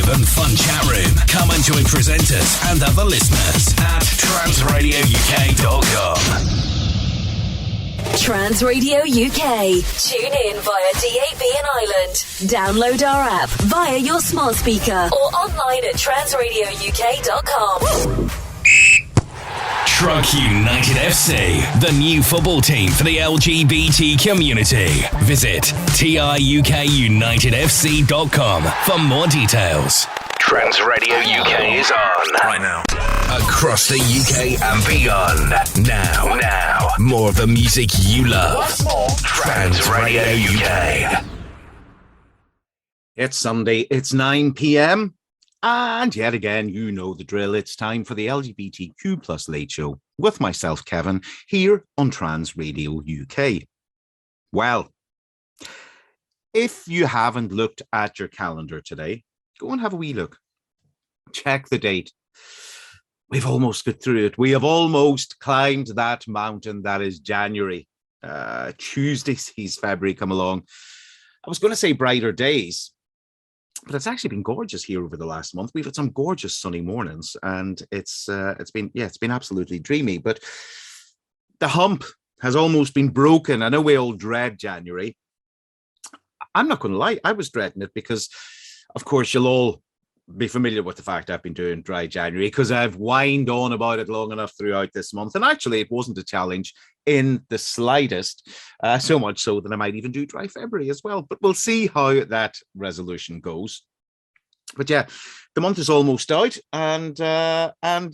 interactive and fun chat room. Come and join presenters and other listeners at transradiouk.com. Trans Radio UK. Tune in via DAB and Ireland. Download our app via your smart speaker or online at transradiouk.com. Truck United FC, the new football team for the LGBT community. Visit tiukunitedfc.com for more details. Trans Radio UK is on right now. Across the UK and beyond. Now, more of the music you love. What's more? Trans Radio UK. It's Sunday, it's 9 p.m. And yet again, you know the drill. It's time for the LGBTQ plus late show with myself, Kevin, here on Trans Radio UK. Well, if you haven't looked at your calendar today, go and have a wee look. Check the date. We've almost got through it. We have almost climbed that mountain that is January. Tuesday sees February come along. I was going to say brighter days, but it's actually been gorgeous here over the last month. We've had some gorgeous sunny mornings, and it's been absolutely dreamy. But the hump has almost been broken. I know we all dread January. I'm not going to lie, I was dreading it because, of course, you'll all be familiar with the fact I've been doing dry January because I've whined on about it long enough throughout this month. And actually, it wasn't a challenge in the slightest, so much so that I might even do dry February as well. But we'll see how that resolution goes. But yeah, the month is almost out. And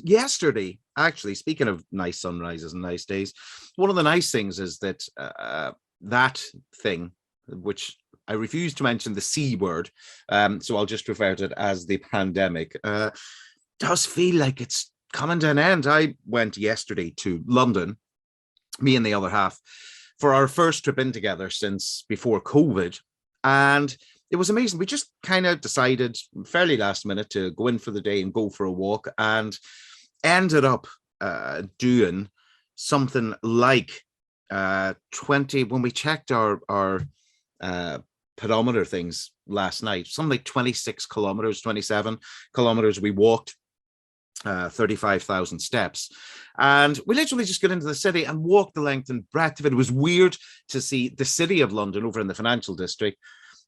yesterday, actually, speaking of nice sunrises and nice days, one of the nice things is that that thing, which I refuse to mention the C word, so I'll just refer to it as the pandemic, does feel like it's coming to an end. I went yesterday to London, me and the other half, for our first trip in together since before COVID, and it was amazing. We just kind of decided fairly last minute to go in for the day and go for a walk, and ended up doing something like 20, when we checked our pedometer things last night, something like 26 kilometers, 27 kilometers. We walked 35,000 steps, and we literally just got into the city and walked the length and breadth of it. It was weird to see the city of London over in the financial district.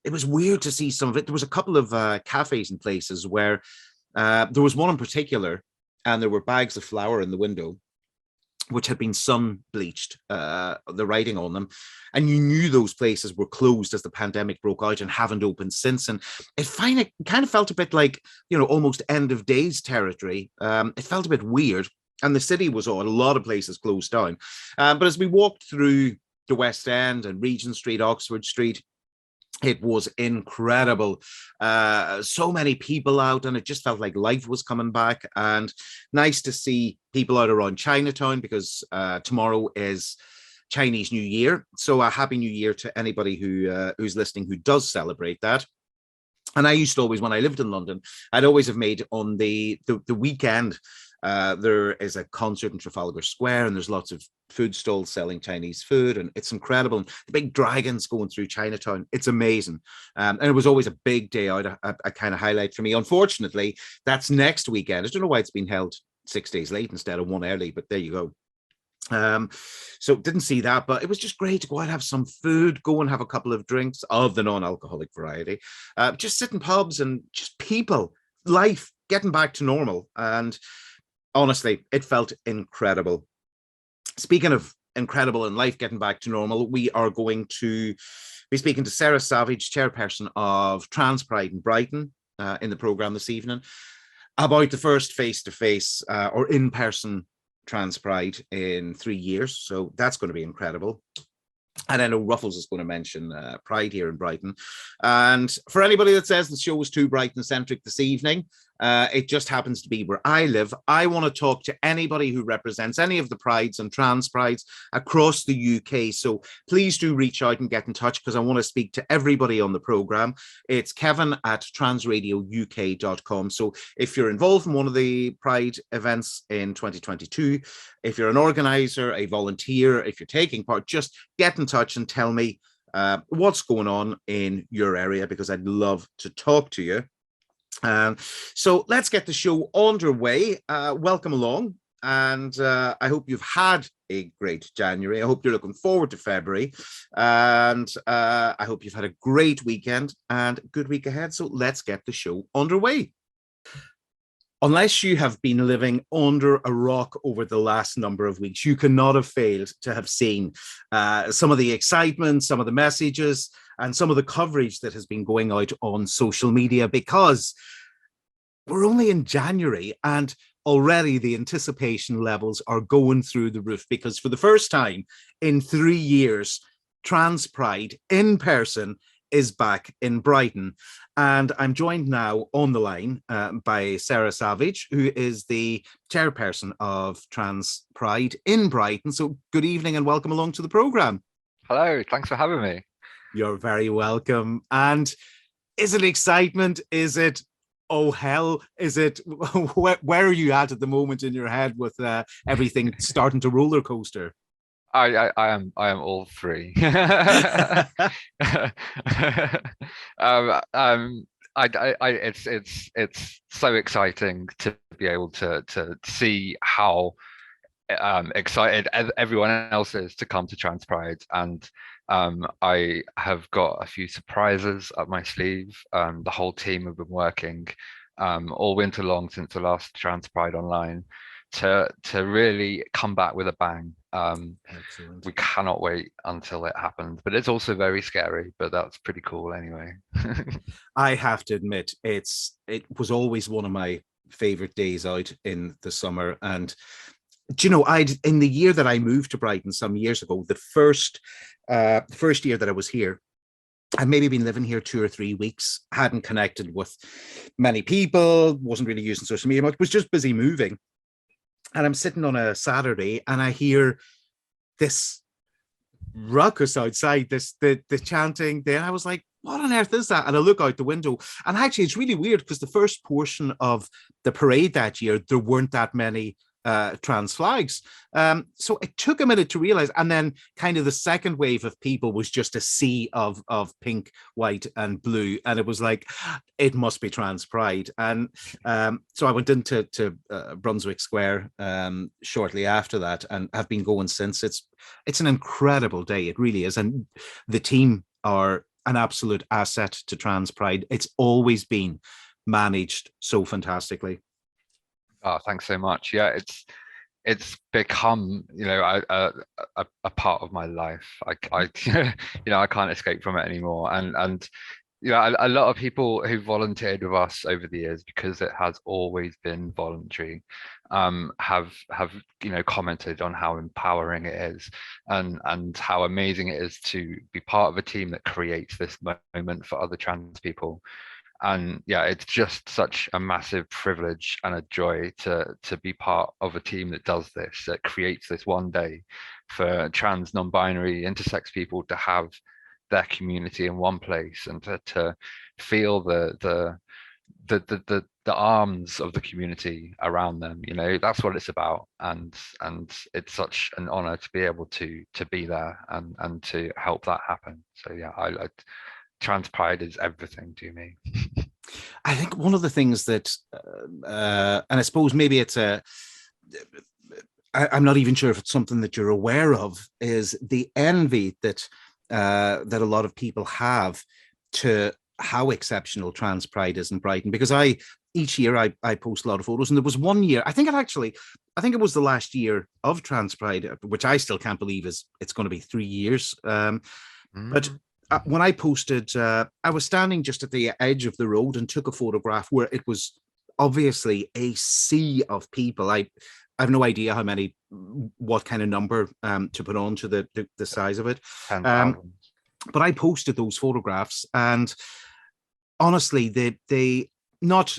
It was weird to see some of it. There was a couple of cafes and places where there was one in particular, and there were bags of flour in the window which had been sun bleached, the writing on them, and you knew those places were closed as the pandemic broke out and haven't opened since. And it kind of felt a bit like, almost end of days territory. It felt a bit weird, and the city was on a lot of places closed down. But as we walked through the West End and Regent Street, Oxford Street, it was incredible. So many people out, and it just felt like life was coming back. And nice to see people out around Chinatown, because tomorrow is Chinese New Year. So a happy New Year to anybody who's listening who does celebrate that. And I used to always, when I lived in London, I'd always have made on the weekend, there is a concert in Trafalgar Square, and there's lots of food stalls selling Chinese food, and it's incredible. And the big dragons going through Chinatown, it's amazing. And it was always a big day out, a kind of highlight for me. Unfortunately, that's next weekend. I don't know why it's been held 6 days late instead of one early, but there you go. So didn't see that, but it was just great to go out and have some food, go and have a couple of drinks of the non-alcoholic variety, just sit in pubs and just people, life getting back to normal. And honestly, it felt incredible. Speaking of incredible and life getting back to normal, we are going to be speaking to Sarah Savage, Chairperson of Trans Pride in Brighton, in the programme this evening, about the first face-to-face or in-person Trans Pride in 3 years. So that's going to be incredible. And I know Ruffles is going to mention Pride here in Brighton. And for anybody that says the show was too Brighton-centric this evening, it just happens to be where I live. I want to talk to anybody who represents any of the prides and trans prides across the UK. So please do reach out and get in touch, because I want to speak to everybody on the programme. It's kevin@transradiouk.com. So if you're involved in one of the Pride events in 2022, if you're an organiser, a volunteer, if you're taking part, just get in touch and tell me what's going on in your area, because I'd love to talk to you. So let's get the show underway. Welcome along. And I hope you've had a great January. I hope you're looking forward to February. And I hope you've had a great weekend and good week ahead. So let's get the show underway. Unless you have been living under a rock over the last number of weeks, you cannot have failed to have seen some of the excitement, some of the messages, and some of the coverage that has been going out on social media, because we're only in January and already the anticipation levels are going through the roof, because for the first time in 3 years, Trans Pride in person is back in Brighton. And I'm joined now on the line by Sarah Savage, who is the chairperson of Trans Pride in Brighton. So good evening and welcome along to the programme. Hello, thanks for having me. You're very welcome. And is it excitement? Is it, oh hell? Is it, where are you at the moment in your head with everything starting to roller coaster? I am all three. It's so exciting to be able to see how excited everyone else is to come to Trans Pride, and I have got a few surprises up my sleeve. The whole team have been working all winter long since the last Trans Pride online to really come back with a bang. We cannot wait until it happens, but it's also very scary, but that's pretty cool anyway. I have to admit, it was always one of my favorite days out in the summer. And do you know, in the year that I moved to Brighton some years ago, the first year that I was here, I'd maybe been living here 2 or 3 weeks, hadn't connected with many people, wasn't really using social media much, was just busy moving. And I'm sitting on a Saturday and I hear this ruckus outside, the chanting there. And I was like, what on earth is that? And I look out the window, and actually it's really weird because the first portion of the parade that year, there weren't that many trans flags. So it took a minute to realize, and then kind of the second wave of people was just a sea of pink, white and blue, and it was like, it must be Trans Pride. And so I went into Brunswick Square shortly after that and have been going since. It's an incredible day, it really is, and the team are an absolute asset to Trans Pride. It's always been managed so fantastically. Oh, thanks so much. Yeah, it's become, you know, a part of my life. I you know, I can't escape from it anymore. And you know, a lot of people who volunteered with us over the years, because it has always been voluntary, have you know, commented on how empowering it is and how amazing it is to be part of a team that creates this moment for other trans people. And yeah, it's just such a massive privilege and a joy to be part of a team that does this, that creates this one day for trans, non-binary, intersex people to have their community in one place and to feel the arms of the community around them. You know, that's what it's about, and it's such an honor to be able to be there and to help that happen. So yeah, I Trans Pride is everything to me. I think one of the things that, and I suppose maybe it's I'm not even sure if it's something that you're aware of, is the envy that a lot of people have to how exceptional Trans Pride is in Brighton. Because each year I post a lot of photos, and there was one year, I think it was the last year of Trans Pride, which I still can't believe it's going to be 3 years. But when I posted, I was standing just at the edge of the road and took a photograph where it was obviously a sea of people. I have no idea how many, what kind of number to put on to the size of it. But I posted those photographs, and honestly, they not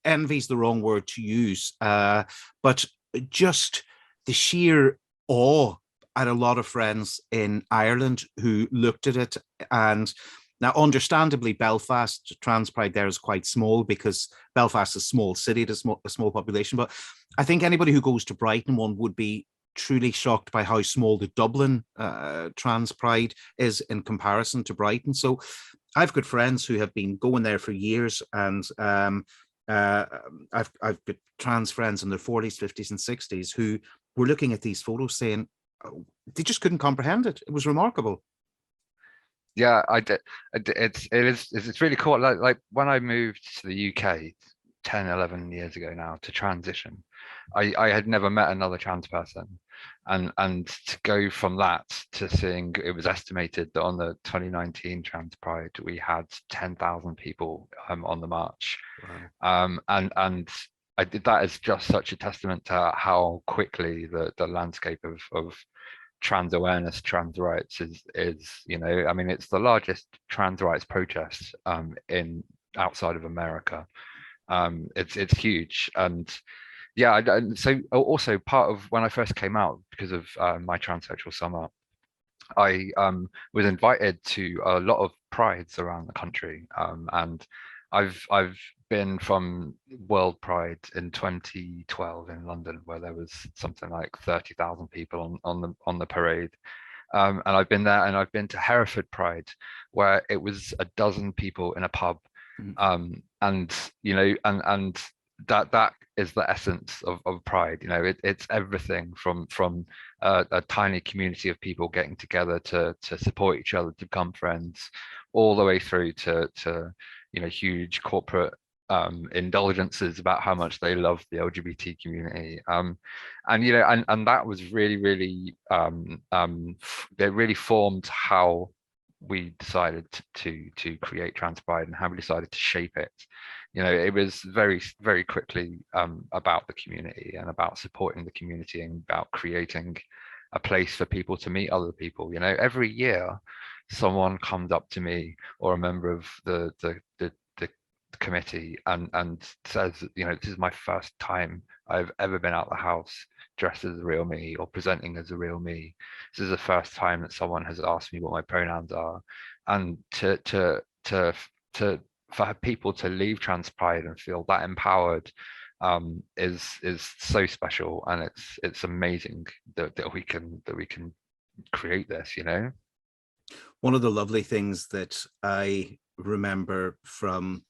envy's the wrong word to use, but just the sheer awe I had a lot of friends in Ireland who looked at it, and now understandably Belfast, Trans Pride there is quite small because Belfast is a small city, a small population, but I think anybody who goes to Brighton one would be truly shocked by how small the Dublin Trans Pride is in comparison to Brighton. So I've got friends who have been going there for years, and I've got trans friends in their 40s, 50s, and 60s who were looking at these photos saying, oh, they just couldn't comprehend it. It was remarkable. Yeah, it's really cool. Like when I moved to the UK 10, 11 years ago now to transition, I had never met another trans person, and to go from that to seeing, it was estimated that on the 2019 Trans Pride we had 10,000 people on the march. Wow. And that is just such a testament to how quickly the landscape of trans awareness, trans rights is, you know, I mean, it's the largest trans rights protest in outside of America. It's huge. And yeah, so also part of when I first came out, because of my transsexual summer, I was invited to a lot of prides around the country, and I've been from World Pride in 2012 in London, where there was something like 30,000 people on the parade, and I've been there, and I've been to Hereford Pride, where it was a dozen people in a pub, and you know, and that is the essence of Pride. You know, it's everything from a tiny community of people getting together to support each other, to become friends, all the way through to you know, huge corporate indulgences about how much they love the LGBT community, and you know, and that was really it really formed how we decided to create Trans Pride and how we decided to shape it. You know, it was very quickly about the community and about supporting the community and about creating a place for people to meet other people. You know, every year someone comes up to me or a member of the committee and says, you know, this is my first time I've ever been out the house dressed as a real me or presenting as a real me. This is the first time that someone has asked me what my pronouns are. And for people to leave Trans Pride and feel that empowered is so special, and it's amazing that we can create this, you know. One of the lovely things that I remember from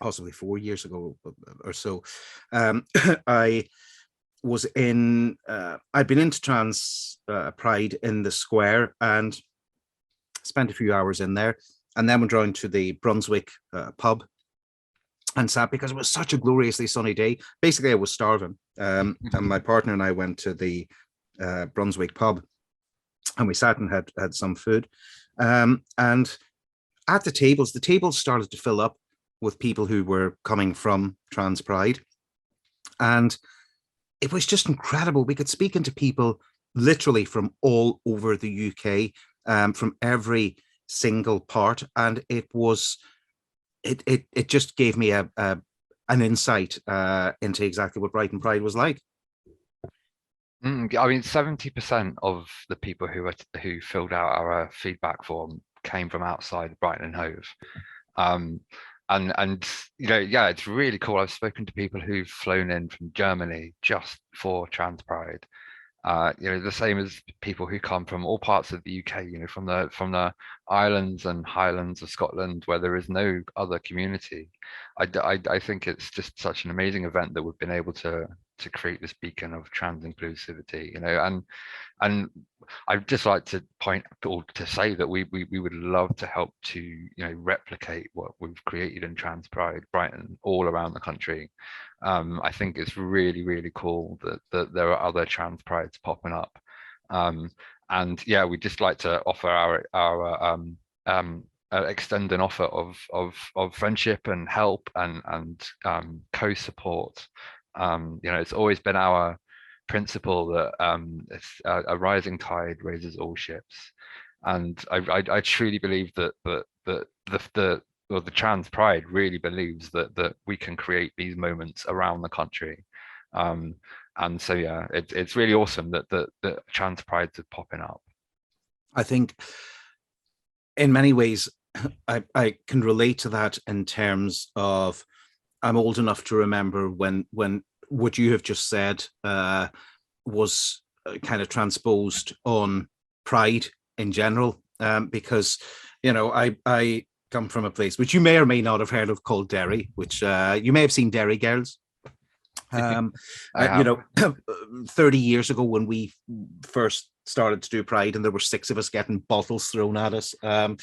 possibly 4 years ago or so, I was in, I'd been into Trans Pride in the square and spent a few hours in there, and then went down to the Brunswick pub and sat, because it was such a gloriously sunny day. Basically, I was starving, and my partner and I went to the Brunswick pub, and we sat and had some food, and at the tables started to fill up with people who were coming from Trans Pride, and it was just incredible. We could speak into people literally from all over the UK, from every single part, and it just gave me an insight into exactly what Brighton Pride was like. I mean, 70% of the people who filled out our feedback form came from outside Brighton and Hove. And you know, yeah, it's really cool. I've spoken to people who've flown in from Germany just for Trans Pride. You know, the same as people who come from all parts of the UK, you know, from the islands and highlands of Scotland, where there is no other community. I think it's just such an amazing event that we've been able to create this beacon of trans inclusivity, you know, and I'd just like to point or to say that we would love to help to, you know, replicate what we've created in Trans Pride Brighton all around the country. I think it's really cool that there are other trans prides popping up, and yeah, we'd just like to offer our extend an offer of friendship and help and co-support. You know, it's always been our principle that it's a rising tide raises all ships, and I truly believe that the Trans Pride really believes that we can create these moments around the country, and so yeah, it's really awesome that Trans Prides are popping up. I think in many ways I can relate to that, in terms of I'm old enough to remember when what you have just said was kind of transposed on Pride in general, because, you know, I come from a place which you may or may not have heard of called Derry, which you may have seen Derry Girls. 30 years ago when we first started to do Pride, and there were 6 of us getting bottles thrown at us, and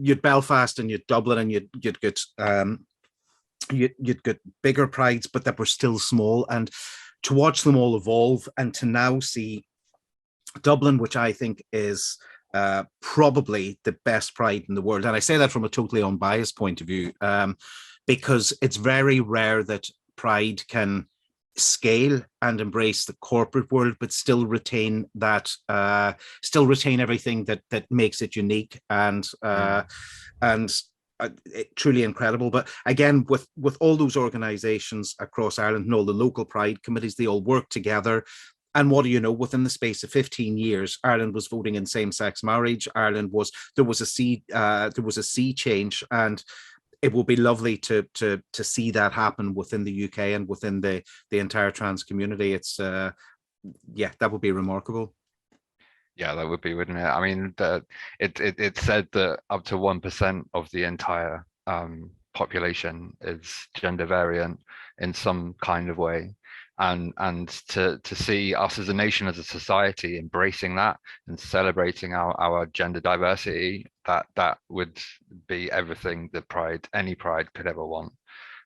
you'd Belfast and you'd Dublin, and you'd get bigger prides, but that were still small. And to watch them all evolve, and to now see Dublin, which I think is probably the best pride in the world, and I say that from a totally unbiased point of view, because it's very rare that Pride can scale and embrace the corporate world, but still retain that, everything that makes it unique and truly incredible. But again, with all those organizations across Ireland and all the local Pride committees, they all work together. And what do you know? Within the space of 15 years, Ireland was voting in same-sex marriage. There was a sea change, and it will be lovely to see that happen within the UK and within the entire trans community. It's that would be remarkable. Yeah, that would be, wouldn't it? I mean, it said that up to 1% of the entire population is gender variant in some kind of way. And to see us as a nation, as a society, embracing that and celebrating our gender diversity, that would be everything that any pride could ever want.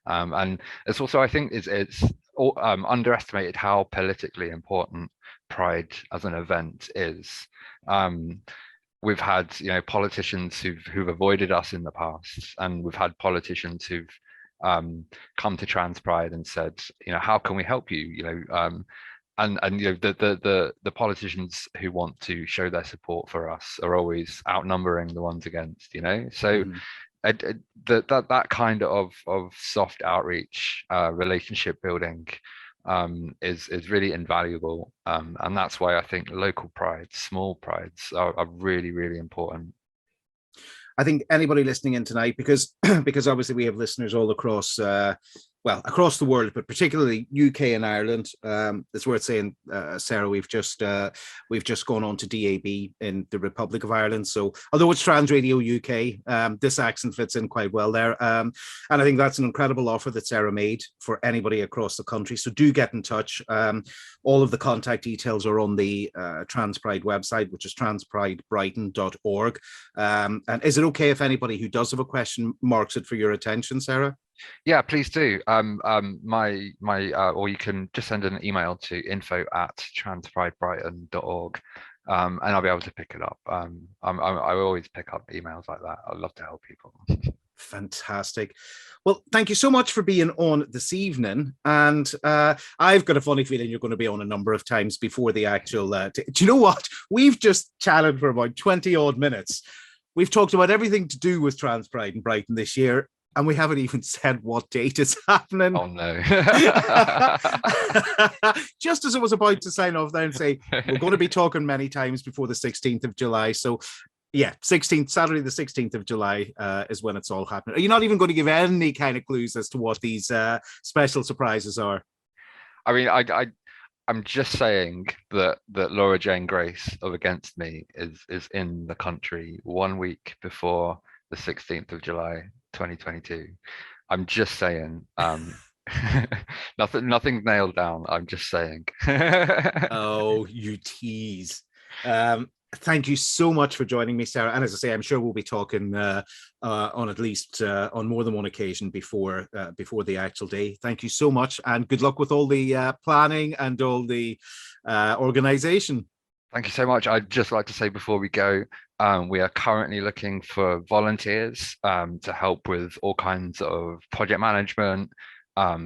And it's also, I think, it's underestimated how politically important Pride as an event is. We've had, politicians who've avoided us in the past, and we've had politicians who've come to Trans Pride and said, how can we help you? The politicians who want to show their support for us are always outnumbering the ones against. So that kind of soft outreach, relationship building, is really invaluable, and that's why I think local prides, small prides, are really, really important. I think anybody listening in tonight, because obviously we have listeners all across across the world, but particularly UK and Ireland. It's worth saying, Sarah, we've just gone on to DAB in the Republic of Ireland. So although it's Trans Radio UK, this accent fits in quite well there. And I think that's an incredible offer that Sarah made for anybody across the country. So do get in touch. All of the contact details are on the Trans Pride website, which is transpridebrighton.org. And is it okay if anybody who does have a question marks it for your attention, Sarah? Yeah, please do. Or you can just send an email to info@transpridebrighton.org, and I'll be able to pick it up. I always pick up emails like that. I'd love to help people. Fantastic. Well, thank you so much for being on this evening. And I've got a funny feeling you're going to be on a number of times before the actual... do you know what? We've just chatted for about 20 odd minutes. We've talked about everything to do with Trans Pride in Brighton this year, and we haven't even said what date it's happening. Oh, no. Just as I was about to sign off there and say, we're going to be talking many times before the 16th of July. So, yeah, Saturday the 16th of July is when it's all happening. Are you not even going to give any kind of clues as to what these special surprises are? I mean, I'm just saying that Laura Jane Grace of Against Me is in the country 1 week before the 16th of July 2022. I'm just saying. Nothing nailed down. I'm just saying. Oh, you tease. Thank you so much for joining me, Sarah. And as I say, I'm sure we'll be talking on at least on more than one occasion before the actual day. Thank you so much, and good luck with all the planning and all the organization. Thank you so much. I'd just like to say before we go, we are currently looking for volunteers to help with all kinds of project management,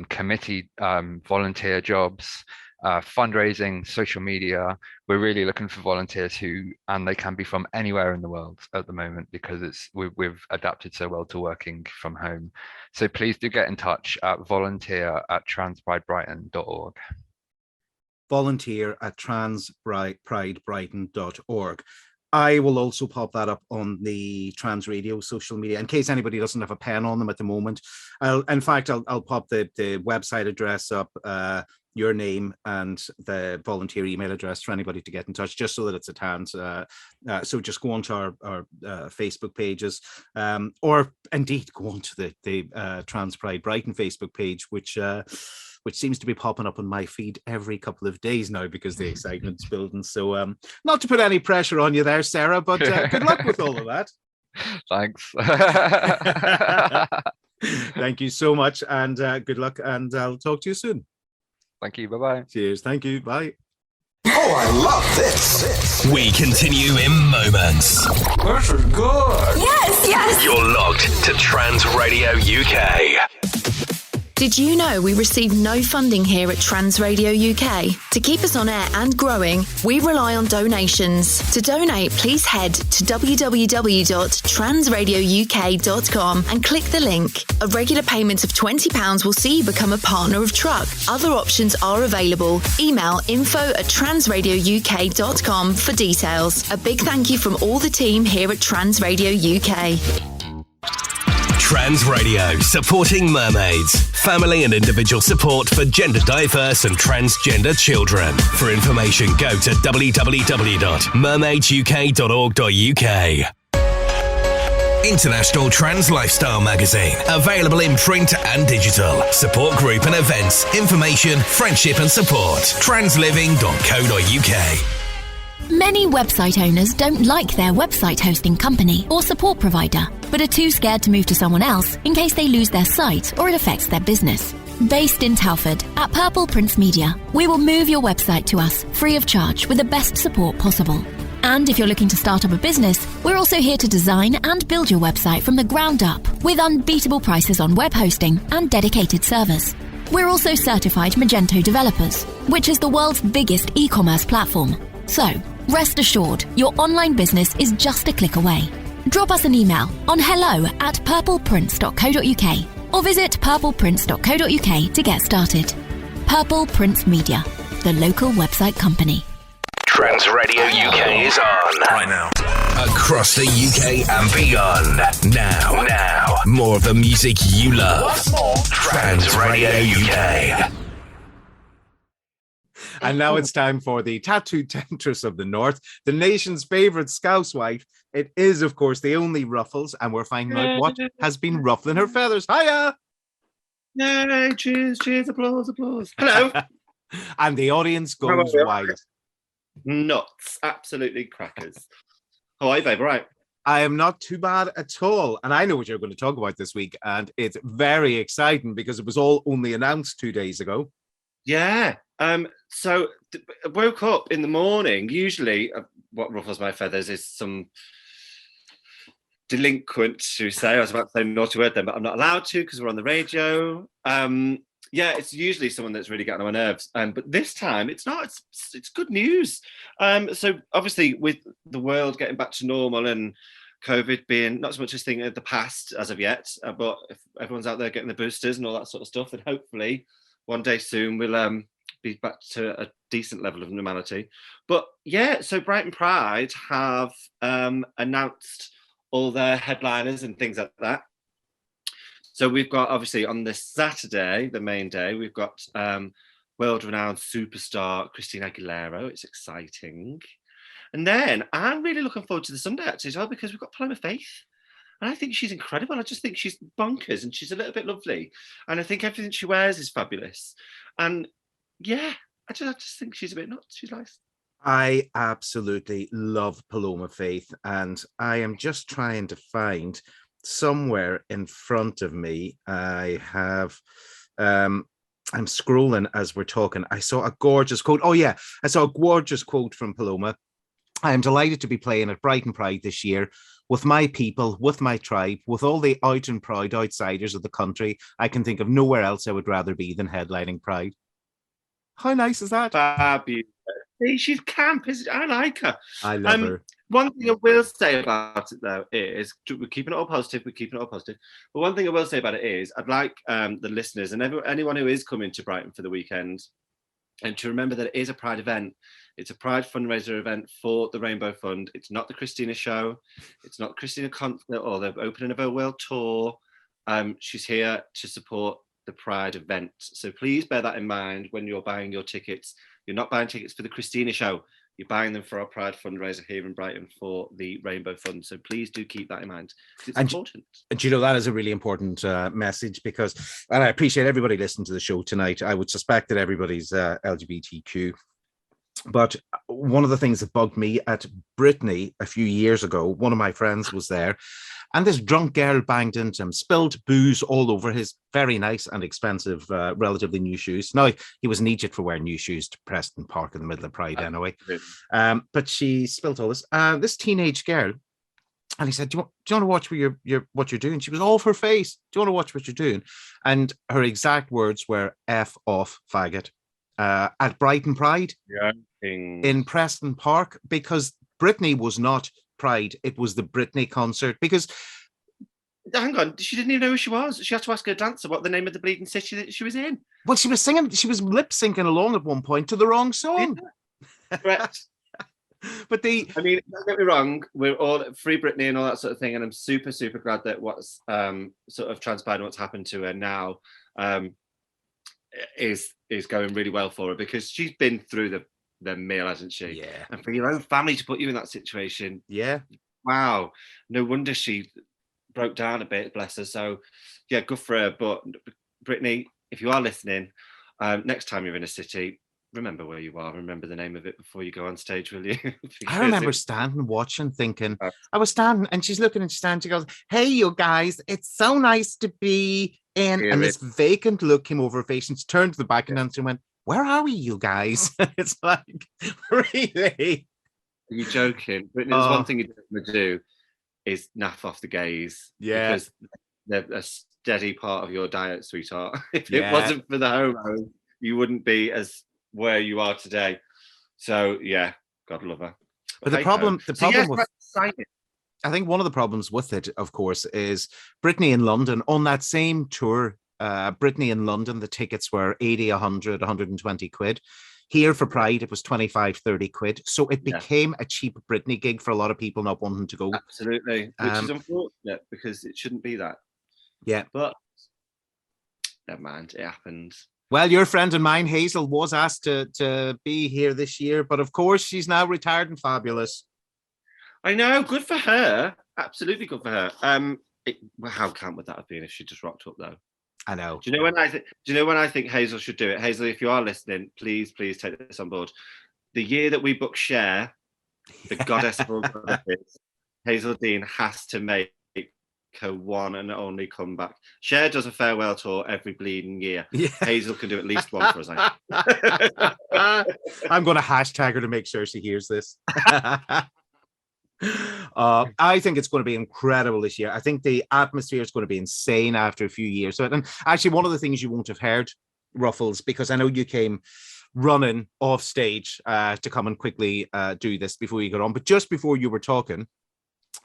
committee volunteer jobs, fundraising, social media. We're really looking for volunteers and they can be from anywhere in the world at the moment, because we've adapted so well to working from home. So please do get in touch at volunteer@transpridebrighton.org. Volunteer@transpridebrighton.org. I will also pop that up on the Trans Radio social media in case anybody doesn't have a pen on them at the moment. I'll pop the website address up, your name and the volunteer email address for anybody to get in touch, just so that it's at hand. So just go onto our Facebook pages, or indeed go onto the Trans Pride Brighton Facebook page, which seems to be popping up on my feed every couple of days now because the excitement's building. So not to put any pressure on you there, Sarah, but good luck with all of that. Thanks. Thank you so much, and good luck, and I'll talk to you soon. Thank you. Bye-bye. Cheers. Thank you. Bye. Oh, I love this. We continue in moments. This is good. Yes. You're logged to Trans Radio UK. Did you know we receive no funding here at Trans Radio UK? To keep us on air and growing, we rely on donations. To donate, please head to www.transradiouk.com and click the link. A regular payment of £20 will see you become a partner of Truck. Other options are available. Email info@transradiouk.com for details. A big thank you from all the team here at Trans Radio UK. Trans Radio, supporting mermaids, family and individual support for gender diverse and transgender children. For information, go to www.mermaidsuk.org.uk. International Trans Lifestyle Magazine, available in print and digital. Support group and events, information, friendship and support. transliving.co.uk. Many website owners don't like their website hosting company or support provider, but are too scared to move to someone else in case they lose their site or it affects their business. Based in Telford, at Purple Prince Media, we will move your website to us free of charge with the best support possible. And if you're looking to start up a business, we're also here to design and build your website from the ground up with unbeatable prices on web hosting and dedicated servers. We're also certified Magento developers, which is the world's biggest e-commerce platform. So, rest assured, your online business is just a click away. Drop us an email on hello@purpleprince.co.uk or visit purpleprince.co.uk to get started. Purple Prince Media, the local website company. Trans Radio UK is on right now. Across the UK and beyond. Now. More of the music you love. Trans Radio UK. And now it's time for the tattooed temptress of the North, the nation's favourite Scouse wife. It is, of course, the Only Ruffles, and we're finding out what has been ruffling her feathers. Hiya! Yay, cheers, applause. Hello. And the audience goes wild. Nuts, absolutely crackers. How are you, babe? Right. I am not too bad at all. And I know what you're going to talk about this week, and it's very exciting because it was all only announced 2 days ago. Yeah. So I woke up in the morning. Usually what ruffles my feathers is some delinquent, should we say. I was about to say a naughty word then, but I'm not allowed to because we're on the radio. Yeah, it's usually someone that's really getting on my nerves. But this time it's not. It's good news. So obviously with the world getting back to normal and COVID being not so much a thing of the past as of yet, but if everyone's out there getting the boosters and all that sort of stuff, then hopefully one day soon we'll be back to a decent level of normality. But yeah, so Brighton Pride have announced all their headliners and things like that. So we've got, obviously, on this Saturday, the main day, we've got world-renowned superstar Christina Aguilera. It's exciting. And then I'm really looking forward to the Sunday, actually, as well, because we've got Paloma Faith. And I think she's incredible. I just think she's bonkers and she's a little bit lovely. And I think everything she wears is fabulous. And yeah, I just think she's a bit nuts. She's nice. I absolutely love Paloma Faith. And I am just trying to find somewhere in front of me. I have, I'm scrolling as we're talking. I saw a gorgeous quote. Oh yeah, I saw a gorgeous quote from Paloma. I am delighted to be playing at Brighton Pride this year with my people, with my tribe, with all the out and proud outsiders of the country. I can think of nowhere else I would rather be than headlining Pride. How nice is that? Fabulous. She's camp. I like her. I love her. One thing I will say about it, though, is we're keeping it all positive. But one thing I will say about it is I'd like the listeners and anyone who is coming to Brighton for the weekend And to remember that it is a Pride event. It's a Pride fundraiser event for the Rainbow Fund. It's not the Christina show. It's not Christina concert or the opening of her world tour. She's here to support the Pride event. So please bear that in mind when you're buying your tickets. You're not buying tickets for the Christina show. You're buying them for our Pride fundraiser here in Brighton for the Rainbow Fund. So please do keep that in mind. It's important. And you know, that is a really important message because, and I appreciate everybody listening to the show tonight. I would suspect that everybody's LGBTQ. But one of the things that bugged me at Brittany a few years ago, one of my friends was there, and this drunk girl banged into him, spilled booze all over his very nice and expensive, relatively new shoes. Now, he was in Egypt for wearing new shoes to Preston Park in the middle of Pride anyway. But she spilled all this. This teenage girl, and he said, do you want to watch what you're doing? She was all over her face. Do you want to watch what you're doing? And her exact words were, F off, faggot. At Brighton Pride in Preston Park, because Brittany was not Pride, it was the Brittany concert. Because hang on, she didn't even know who she was. She had to ask her dancer what the name of the bleeding city that she was in. Well, she was singing, she was lip syncing along at one point to the wrong song. Correct. But don't get me wrong, we're all free Brittany and all that sort of thing, and I'm super, super glad that what's sort of transpired and what's happened to her now is going really well for her, because she's been through the mill, hasn't she? Yeah. And for your own family to put you in that situation, wow, no wonder she broke down a bit, bless her. So yeah, good for her. But Brittany, if you are listening, next time you're in a city, remember where you are, remember the name of it before you go on stage, will you? I remember standing, watching, thinking, I was standing, and she's looking and she goes, hey, you guys, it's so nice to be in. And this vacant look came over her face, and she turned to the back and went, where are we, you guys? It's like, really? Are you joking? Brittany, there's one thing you don't want to do is naff off the gays. Yeah. Because they're a steady part of your diet, sweetheart. If it wasn't for the homos, you wouldn't be as where you are today. So yeah, God love her. But the problem with, I think one of the problems with it, of course, is Brittany in London on that same tour. Brittany in London, the tickets were 80, 100, 120 quid. Here for Pride, it was 25, 30 quid. So it became a cheap Brittany gig for a lot of people not wanting to go. Absolutely. Which is unfortunate, because it shouldn't be that. Yeah. But never mind, it happens. Well, your friend and mine, Hazel, was asked to be here this year, but of course she's now retired and fabulous. I know, good for her. Absolutely good for her. How camp would that have been if she just rocked up though? I know. Do you know when I think Hazel should do it? Hazel, if you are listening, please take this on board. The year that we book Cher, the goddess of all goddesses, Hazel Dean has to make her one and only comeback. Cher does a farewell tour every bleeding year. Yeah. Hazel can do at least one for us. I'm going to hashtag her to make sure she hears this. I think it's going to be incredible this year. I think the atmosphere is going to be insane after a few years. So, and actually, one of the things you won't have heard, Ruffles, because I know you came running off stage to come and quickly do this before you got on, but just before you were talking,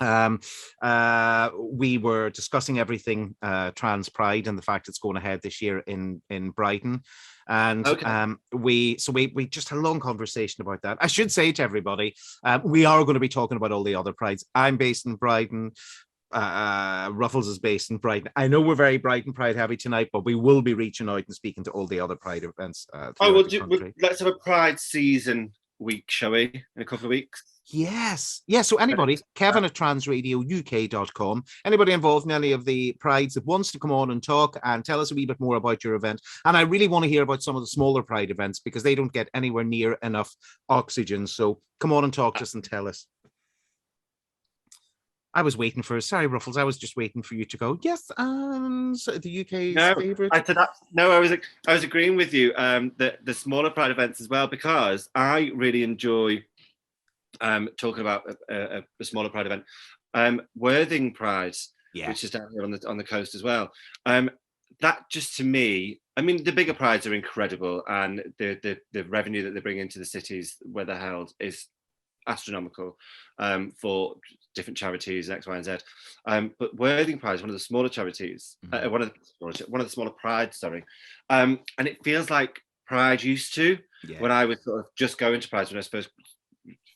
we were discussing everything Trans Pride and the fact it's going ahead this year in Brighton, and we just had a long conversation about that. I should say to everybody, we are going to be talking about all the other prides. I'm based in Brighton. Ruffles is based in Brighton. I know we're very Brighton Pride heavy tonight, but we will be reaching out and speaking to all the other Pride events. Let's have a Pride season week, shall we, in a couple of weeks? Yes. So anybody, Kevin at transradiouk.com, anybody involved in any of the prides that wants to come on and talk and tell us a wee bit more about your event. And I really want to hear about some of the smaller pride events because they don't get anywhere near enough oxygen. So come on and talk to us and tell us. I was waiting for, sorry, Ruffles, I was just waiting for you to go, yes, the UK's favourite. I was agreeing with you, the smaller pride events as well, because I really enjoy talking about a smaller pride event. Worthing Pride, which is down here on the coast as well. That just, to me, I mean, the bigger prides are incredible, and the revenue that they bring into the cities where they're held is astronomical for different charities, X, Y, and Z. But Worthing Pride is one of the smaller charities, one of the smaller prides, sorry. And it feels like Pride used to. Yeah. When I was sort of just going to Pride, when I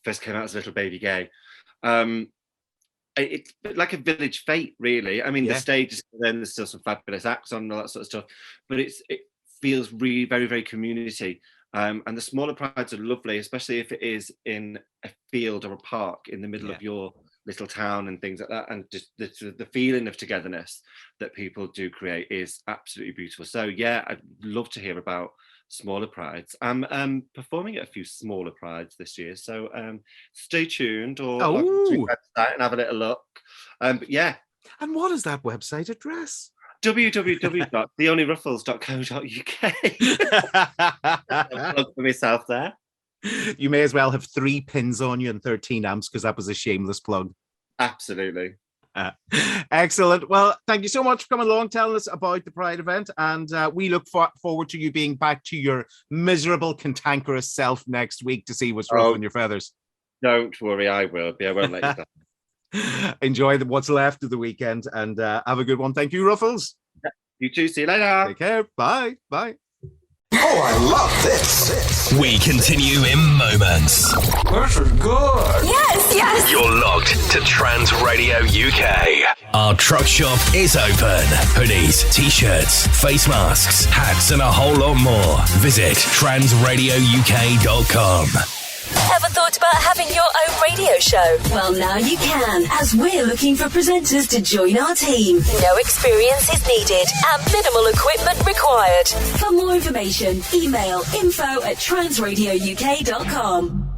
first came out as a little baby gay. It's like a village fete, really. I mean, the stage is then there's still some fabulous acts on and all that sort of stuff, but it feels really very, very community. And the smaller prides are lovely, especially if it is in a field or a park in the middle of your little town and things like that. And just the feeling of togetherness that people do create is absolutely beautiful. So yeah, I'd love to hear about smaller prides. I'm performing at a few smaller prides this year, so stay tuned or log to the website and have a little look. But yeah. And what is that website address? www.theonlyruffles.co.uk. Plug for myself there. You may as well have 3 pins on you and 13 amps, because that was a shameless plug. Absolutely. Excellent. Well, thank you so much for coming along, telling us about the Pride event, and we look forward to you being back to your miserable, cantankerous self next week to see what's ruffling your feathers. Don't worry, I will be. I won't let you down. Enjoy what's left of the weekend, and have a good one. Thank you, Ruffles. You too. See you later. Take care. Bye. Bye. Oh, I love this. We continue in moments. This is good. Yes. You're logged to Trans Radio UK. Our truck shop is open. Hoodies, t-shirts, face masks, hats, and a whole lot more. Visit transradiouk.com. Ever thought about having your own radio show? Well, now you can, as we're looking for presenters to join our team. No experience is needed and minimal equipment required. For more information, email info@transradiouk.com.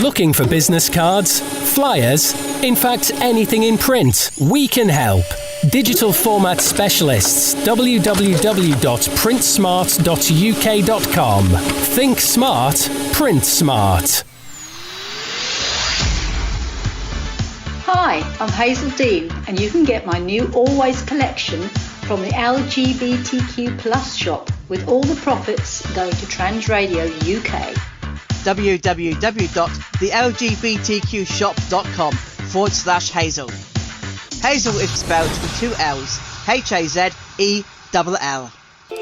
Looking for business cards, flyers, in fact anything in print? We can help. Digital format specialists, www.printsmart.uk.com. Think smart, print smart. Hi, I'm Hazel Dean, and you can get my new Always collection from the LGBTQ shop, with all the profits going to Trans Radio UK. www.thelgbtqshop.com/Hazel. Hazel is spelled with 2 L's. HAZELL.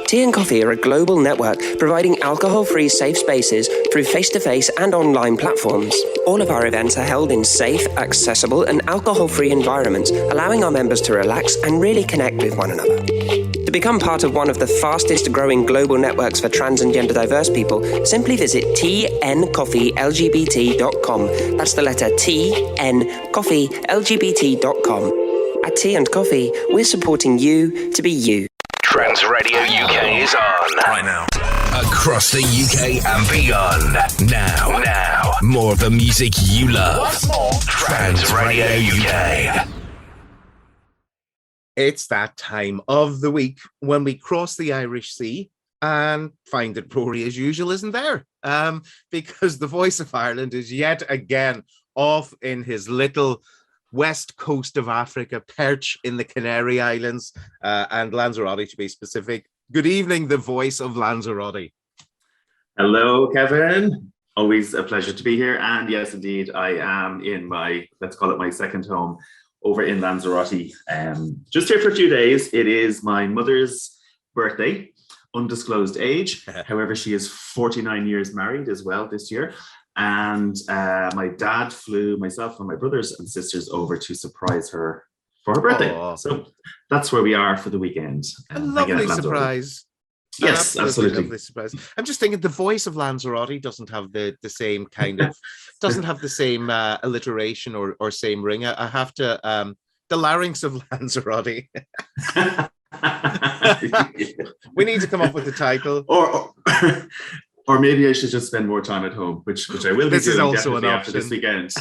Tea and Coffee are a global network providing alcohol-free safe spaces through face-to-face and online platforms. All of our events are held in safe, accessible and alcohol-free environments, allowing our members to relax and really connect with one another. To become part of one of the fastest growing global networks for trans and gender diverse people, simply visit tncoffeelgbt.com. That's the letter tncoffeelgbt.com. At Tea and Coffee, we're supporting you to be you. Trans Radio UK is on right now. Across the UK and beyond. Now. More of the music you love. Once more. Trans Radio UK. It's that time of the week when we cross the Irish Sea and find that Rory, as usual, isn't there. Because the voice of Ireland is yet again off in his little west coast of Africa, perch in the Canary Islands and Lanzarote, to be specific. Good evening, the voice of Lanzarote. Hello, Kevin. Always a pleasure to be here. And yes, indeed, I am in my, let's call it my second home over in Lanzarote. Just here for 2 days. It is my mother's birthday, undisclosed age. However, she is 49 years married as well this year. And my dad flew myself and my brothers and sisters over to surprise her for her birthday. Aww. So that's where we are for the weekend. A lovely surprise. Yes, absolutely. Lovely surprise. I'm just thinking the voice of Lanzarote doesn't have the same kind of, doesn't have the same alliteration or same ring. I have to, the larynx of Lanzarote. We need to come up with a title. Or maybe I should just spend more time at home, which I will be doing definitely after this weekend.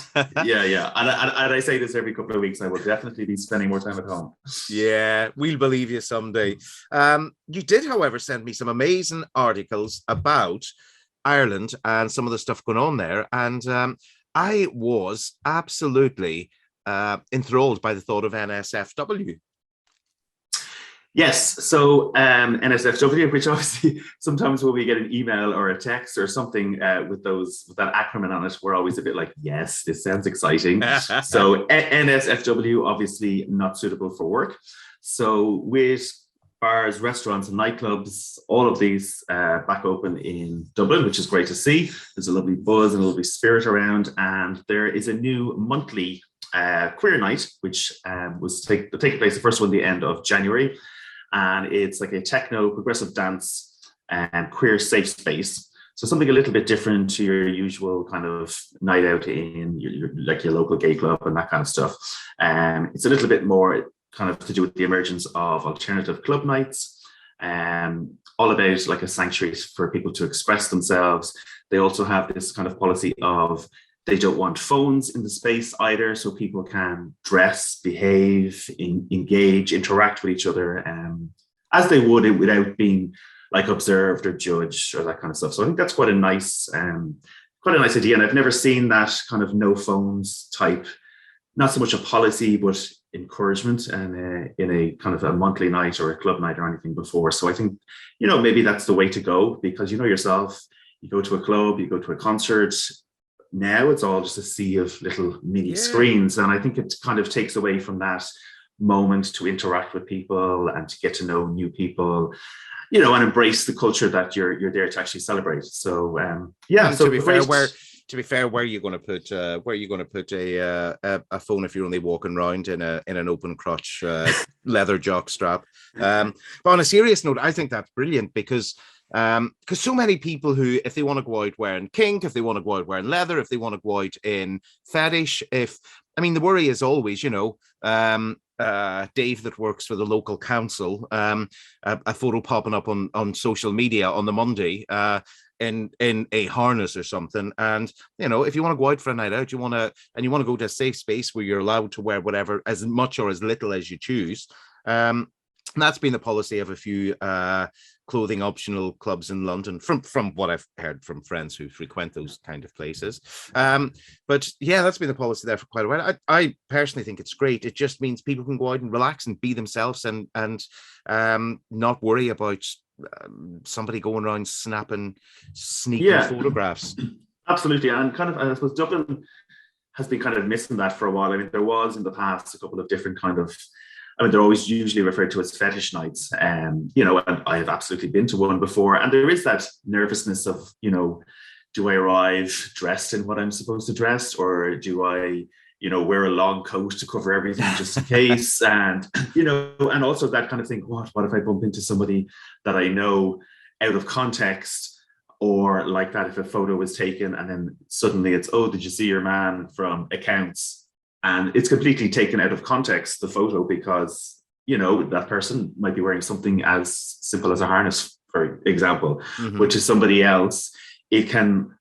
Yeah. And I say this every couple of weeks, I will definitely be spending more time at home. Yeah, we'll believe you someday. You did, however, send me some amazing articles about Ireland and some of the stuff going on there. And I was absolutely enthralled by the thought of NSFW. Yes, so NSFW, which obviously sometimes when we get an email or a text or something with that acronym on it, we're always a bit like, yes, this sounds exciting. So NSFW, obviously not suitable for work. So with bars, restaurants and nightclubs, all of these back open in Dublin, which is great to see. There's a lovely buzz and a lovely spirit around, and there is a new monthly queer night, which was taking place, the first one, the end of January, and it's like a techno progressive dance and queer safe space. So something a little bit different to your usual kind of night out in your local gay club and that kind of stuff. It's a little bit more kind of to do with the emergence of alternative club nights, all about like a sanctuary for people to express themselves. They also have this kind of policy of they don't want phones in the space either, so people can dress, behave, engage, interact with each other as they would without being like observed or judged or that kind of stuff. So I think that's quite a nice idea. And I've never seen that kind of no phones type, not so much a policy, but encouragement and in a kind of a monthly night or a club night or anything before. So I think, maybe that's the way to go, because yourself, you go to a club, you go to a concert. Now it's all just a sea of little mini screens. And I think it kind of takes away from that moment to interact with people and to get to know new people, and embrace the culture that you're there to actually celebrate. So so to be fair, where are you going to put a phone if you're only walking around in an open crotch leather jock strap? But on a serious note, I think that's brilliant because so many people who, if they want to go out wearing kink, if they want to go out wearing leather, if they want to go out in fetish, the worry is always, Dave that works for the local council, a photo popping up on social media on the Monday in a harness or something. And if you want to go out for a night out, you want to go to a safe space where you're allowed to wear whatever, as much or as little as you choose. And that's been the policy of a few clothing optional clubs in London, from what I've heard from friends who frequent those kind of places. But yeah, that's been the policy there for quite a while. I personally think it's great. It just means people can go out and relax and be themselves and not worry about somebody going around snapping sneaky photographs. Absolutely. And kind of, I suppose Dublin has been kind of missing that for a while. There was in the past a couple of different kind of, they're always usually referred to as fetish nights. And I have absolutely been to one before. And there is that nervousness of, do I arrive dressed in what I'm supposed to dress, or do I, wear a long coat to cover everything just in case? And, and also that kind of thing, what if I bump into somebody that I know out of context, or like that, if a photo was taken and then suddenly it's, oh, did you see your man from accounts? And it's completely taken out of context, the photo, because, that person might be wearing something as simple as a harness, for example, but to somebody else, it can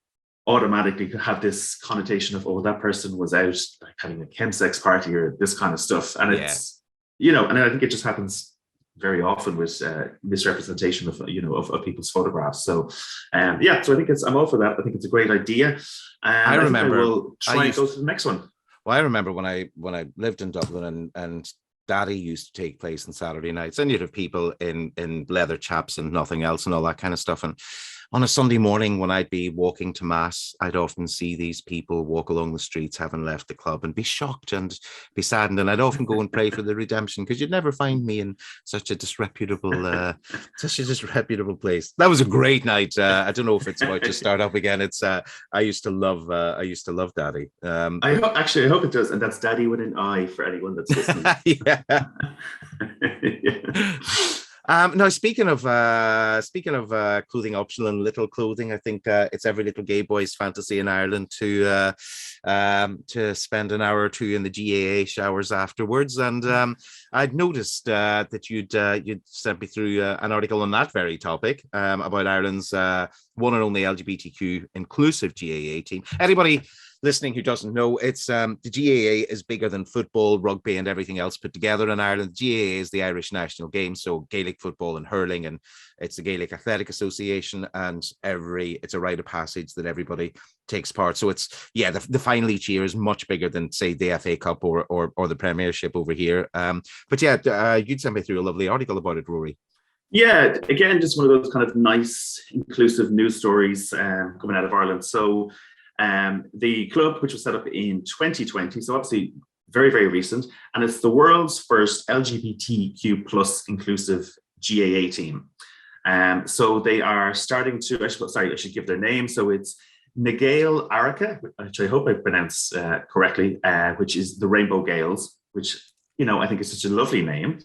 automatically have this connotation of, oh, that person was out having a chemsex party or this kind of stuff. And it's, and I think it just happens very often with misrepresentation of, of people's photographs. So, so I think I'm all for that. I think it's a great idea. I remember we'll try and go to the next one. Well, I remember when I lived in Dublin and Daddy used to take place on Saturday nights, and you'd have people in leather chaps and nothing else and all that kind of stuff. And on a Sunday morning when I'd be walking to mass, I'd often see these people walk along the streets having left the club and be shocked and be saddened. And I'd often go and pray for the redemption, because you'd never find me in such a disreputable place. That was a great night. I don't know if it's about to start up again. It's I used to love Daddy. I hope it does, and that's Daddy with an I for anyone that's listening. Yeah. Now, speaking of clothing optional and little clothing, I think it's every little gay boy's fantasy in Ireland to spend an hour or two in the GAA showers afterwards. And I'd noticed that you'd sent me through an article on that very topic about Ireland's one and only LGBTQ inclusive GAA team. Anybody listening who doesn't know, it's the GAA is bigger than football, rugby, and everything else put together in Ireland. The GAA is the Irish national game, so Gaelic football and hurling, and it's the Gaelic Athletic Association, and it's a rite of passage that everybody takes part. So it's the final each year is much bigger than, say, the FA Cup or the Premiership over here. But you'd sent me through a lovely article about it, Rory. Yeah, again, just one of those kind of nice, inclusive news stories coming out of Ireland. So the club, which was set up in 2020, so obviously very, very recent, and it's the world's first LGBTQ plus inclusive GAA team. So they are starting to, I should give their name. So it's Nagail Arica, which I hope I pronounced correctly, which is the Rainbow Gaels, which, I think is such a lovely name.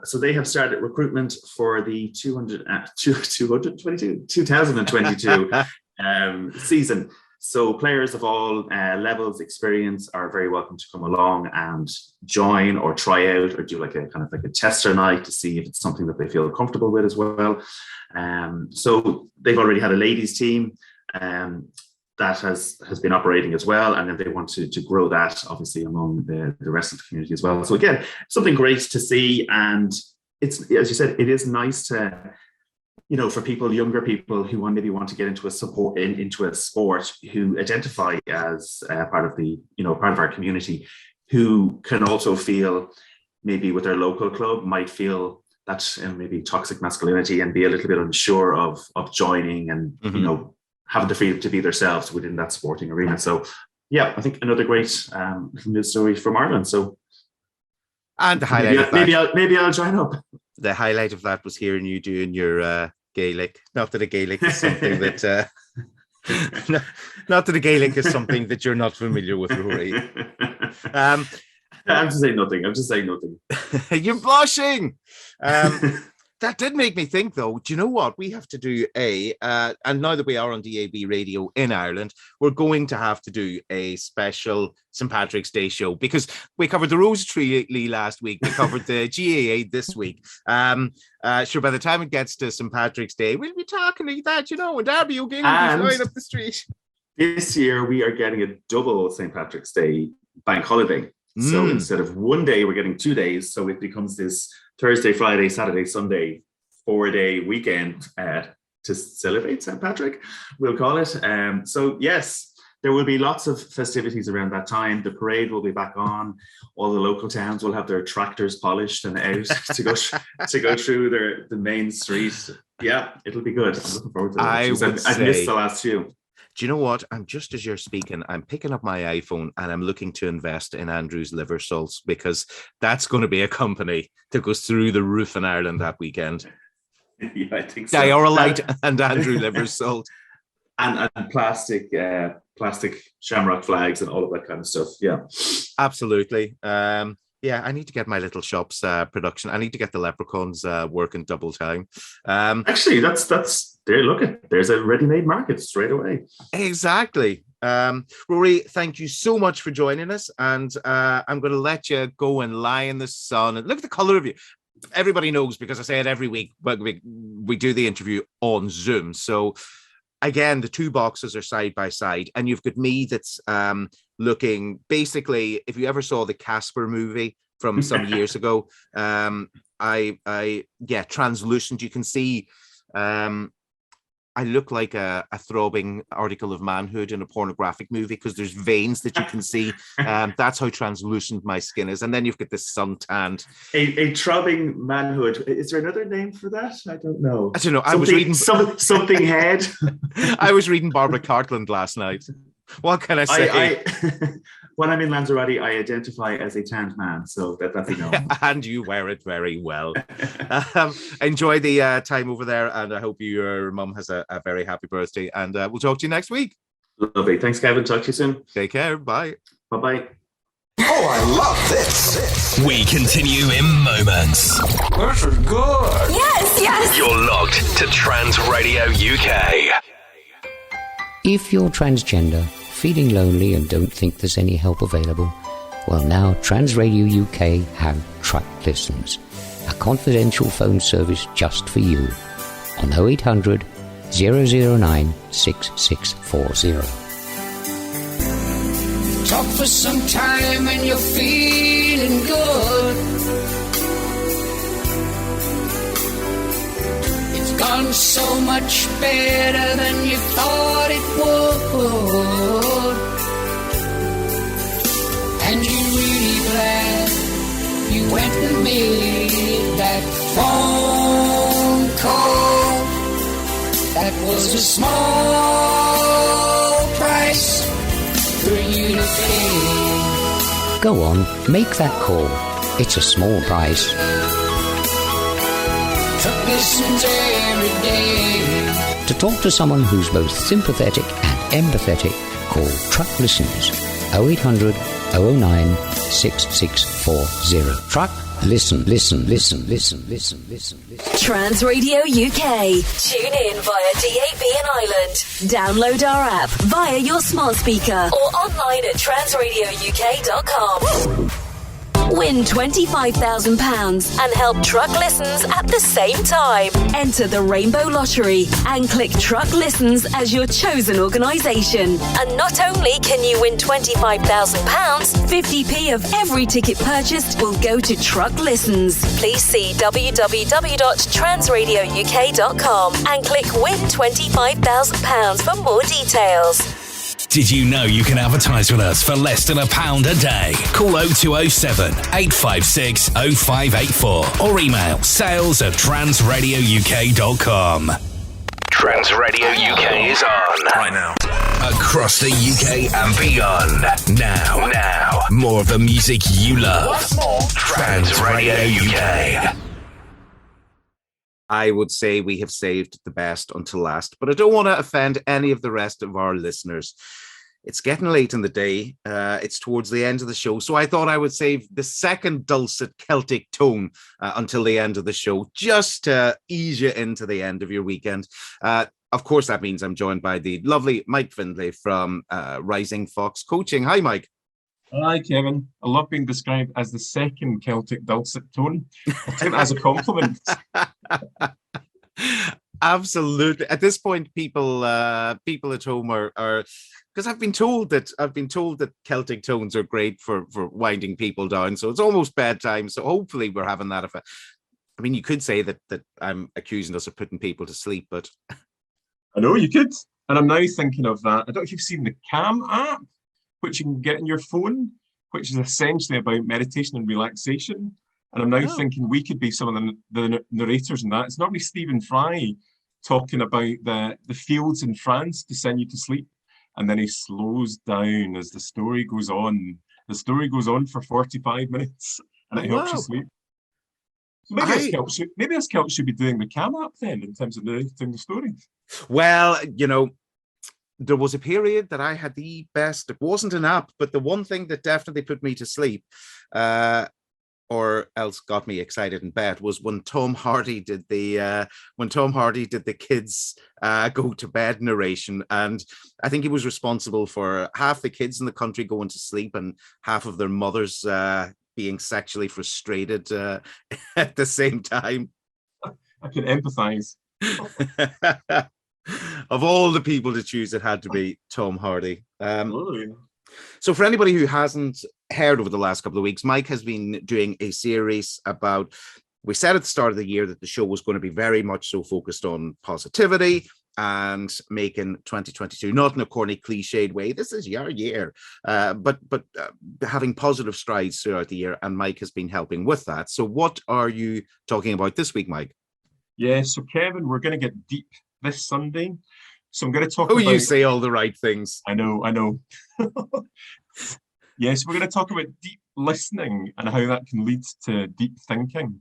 So they have started recruitment for the 2022 season. So players of all levels, experience are very welcome to come along and join or try out or do like a kind of like a tester night to see if it's something that they feel comfortable with as well. So they've already had a ladies team that has been operating as well, and then they want to grow that obviously among the rest of the community as well. So again, something great to see, and it's, as you said, it is nice to, for people, younger people who maybe want to get into a sport, who identify as part of the, part of our community, who can also feel maybe with their local club might feel that maybe toxic masculinity and be a little bit unsure of joining and, having the freedom to be themselves within that sporting arena. So yeah, I think another great news story from Ireland. So, and the highlight maybe I'll join up. The highlight of that was hearing you doing your Gaelic. Not that a Gaelic is something that not that a Gaelic is something that you're not familiar with, Rory. I'm just saying nothing. You're blushing. That did make me think, though. Do you know what? We have to do and now that we are on DAB radio in Ireland, we're going to have to do a special St. Patrick's Day show, because we covered the Rose Tree last week. We covered the GAA this week. Sure, by the time it gets to St. Patrick's Day, we'll be talking like that, and Darby O'Gillen is flying up the street. This year, we are getting a double St. Patrick's Day bank holiday. So instead of one day, we're getting 2 days. So it becomes this Thursday, Friday, Saturday, Sunday, 4-day weekend to celebrate St. Patrick, we'll call it. So yes, there will be lots of festivities around that time. The parade will be back on. All the local towns will have their tractors polished and out to go through the main street. Yeah, it'll be good. I'm looking forward to it. I've missed the last few. Do you know what? I'm just as you're speaking, I'm picking up my iPhone and I'm looking to invest in Andrew's liver salts, because that's going to be a company that goes through the roof in Ireland that weekend. Yeah, I think so. Diorolite and Andrew liver salt. And plastic shamrock flags and all of that kind of stuff. Yeah. Absolutely. Yeah, I need to get my little shop's production. I need to get the leprechauns working double time. Actually, that's there. Look at, there's a ready-made market straight away. Exactly. Rory, thank you so much for joining us, and I'm going to let you go and lie in the sun and look at the color of you. Everybody knows, because I say it every week, but we do the interview on Zoom. So again, the two boxes are side by side, and you've got me that's looking basically, if you ever saw the Casper movie from some years ago, translucent. You can see I look like a throbbing article of manhood in a pornographic movie, because there's veins that you can see. That's how translucent my skin is. And then you've got this sun-tanned. A throbbing manhood. Is there another name for that? I don't know. I was reading something head. I was reading Barbara Cartland last night. What can I say? When I'm in Lanzarote, I identify as a tanned man, so that's a no. And you wear it very well. Enjoy the time over there, and I hope your mum has a very happy birthday, and we'll talk to you next week. Lovely. Thanks, Kevin. Talk to you soon. Take care. Bye. Bye-bye. Oh, I love this. We continue in moments. This is good. Yes. You're logged to Trans Radio UK. If you're transgender, feeling lonely and don't think there's any help available, well, now Trans Radio UK have Track Listens, a confidential phone service just for you, on 0800 009 6640. Talk for some time and you're feeling good. It's gone so much better than you thought it would. And you're really glad you went and made that phone call. That was a small price for you to pay. Go on, make that call. It's a small price. Truck listens every day. To talk to someone who's both sympathetic and empathetic, call Truck Listens 0800 009 6640. Truck Listen. Trans Radio UK. Tune in via DAB and Ireland. Download our app via your smart speaker or online at transradiouk.com. Win £25,000 and help Truck Listens at the same time. Enter the Rainbow Lottery and click Truck Listens as your chosen organisation. And not only can you win £25,000, 50p of every ticket purchased will go to Truck Listens. Please see www.transradiouk.com and click Win £25,000 for more details. Did you know you can advertise with us for less than £1 a day? Call 0207 856 0584 or email sales@transradiouk.com. Trans Radio UK is on right now. Across the UK and beyond. Now, more of the music you love. Trans Radio UK. I would say we have saved the best until last, but I don't want to offend any of the rest of our listeners. It's getting late in the day. It's towards the end of the show, so I thought I would save the second dulcet Celtic tone until the end of the show, just to ease you into the end of your weekend. Of course, that means I'm joined by the lovely Mike Findlay from Rising Fox Coaching. Hi, Mike. Hi, Kevin. I love being described as the second Celtic dulcet tone. I take that as a compliment. Absolutely. At this point, people at home are because I've been told that Celtic tones are great for winding people down. So it's almost bedtime. So hopefully we're having that effect. I mean, you could say that I'm accusing us of putting people to sleep, but I know you could. And I'm now thinking of that. I don't know if you've seen the Calm app, which you can get in your phone, which is essentially about meditation and relaxation. And I'm now thinking we could be some of the narrators in that. It's normally Stephen Fry talking about the fields in France to send you to sleep. And then he slows down as the story goes on. The story goes on for 45 minutes and it helps you sleep. So maybe us Celts should be doing the Calm app then in terms of narrating the story. Well, there was a period that I had the best. It wasn't an app, but the one thing that definitely put me to sleep, or else got me excited in bed, was when Tom Hardy did the kids go to bed narration, and I think he was responsible for half the kids in the country going to sleep and half of their mothers being sexually frustrated at the same time. I can empathise. Of all the people to choose, it had to be Tom Hardy. So for anybody who hasn't heard over the last couple of weeks, Mike has been doing a series about, we said at the start of the year that the show was going to be very much so focused on positivity and making 2022, not in a corny cliched way, this is your year, but having positive strides throughout the year, and Mike has been helping with that. So what are you talking about this week, Mike? Yeah, so Kevin, we're going to get deep this Sunday. So I'm going to talk about... you say all the right things. I know. Yes, we're going to talk about deep listening and how that can lead to deep thinking.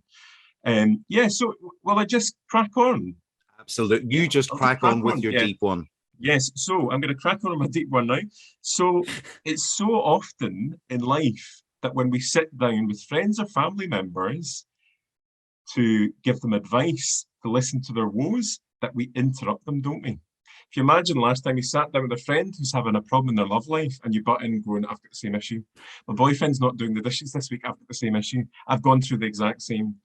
I just crack on. Absolutely. You just crack on with your deep one. Yes, so I'm going to crack on with my deep one now. So it's so often in life that when we sit down with friends or family members to give them advice, to listen to their woes, that we interrupt them, don't we? If you imagine last time you sat down with a friend who's having a problem in their love life and you butt in going, I've got the same issue. My boyfriend's not doing the dishes this week, I've got the same issue. I've gone through the exact same.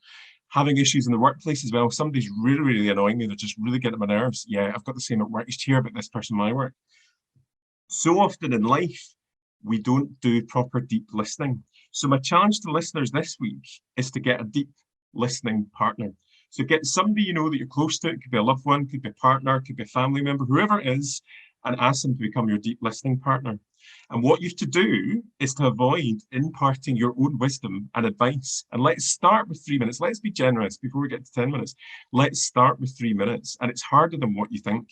Having issues in the workplace as well. Somebody's really, really annoying me. They're just really getting on my nerves. Yeah, I've got the same at work. You should hear about this person in my work. So often in life, we don't do proper deep listening. So my challenge to listeners this week is to get a deep listening partner. So get somebody that you're close to. It could be a loved one, could be a partner, could be a family member, whoever it is, and ask them to become your deep listening partner. And what you have to do is to avoid imparting your own wisdom and advice. And let's start with 3 minutes. Let's be generous before we get to 10 minutes. Let's start with 3 minutes. And it's harder than what you think.